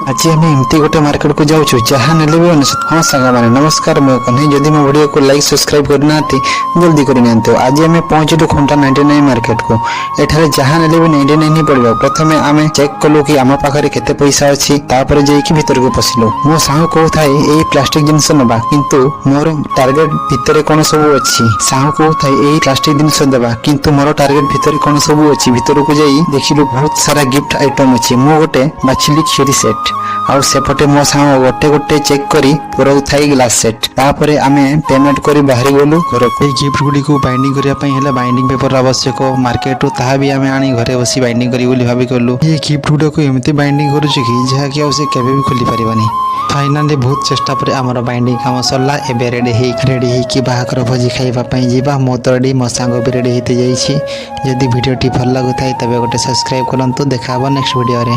आज आम एमती गोटे मार्केट को जाऊँ जहाँ ने भी हाँ सांग मैंने नमस्कार मैं कन्हई जदि मो वीडियो को लाइक सब्सक्राइब करना जल्दी करनी आज आम पहुंचलु खुंटा 99 मार्केट को एठारे जहाँ ने भी 99 ही पड़ो प्रथम आम चेक कलु कि आम पाखे केते पैसा अच्छी जाइए भीतर को पशिलु मो सांग कहूए यही प्लास्टिक जिनस नवा किंतु मोर टार्गेट भितर कौन सब अच्छी सांग कहूए यही प्लास्टिक जिनस देवा किंतु मोर टार्गेट भितर कौन सब अच्छी भीतर को जाई देखिलु बहुत सारा गिफ्ट आइटम अच्छी मु गोटे बाछिली क्षीरी सेट आउ सेपटे मो सांग गोटे गोटे चेक करी पुराऊ थाई ग्लास सेट तापरे आमे पेमेंट करी बाहरी गलु घर को गिफ्ट गुडी को बाइंडिंग करिया पई हेला बाइंडिंग पेपर आवश्यक मार्केट रु ताहा भी आमे आनी घरे बसी बाइंडिंग करी बोली भाबी करलु ये गिफ्ट गुडा को एमती बाइंडिंग करू छी कि जहा कि से केबे भी खोली परिबानी फाइनाली बहुत चेष्टा पर आमर बाइंडिंग काम सरला एबे रेडी कि बाहाकर भोजी खाइबा पई जीवा मो तो रेडी मो सांग भी रेडी होते जाइछि। जदि वीडियो टी भल लागु थाई तबे गोटे सब्सक्राइब करंतु देखा नेक्स्ट वीडियो रे।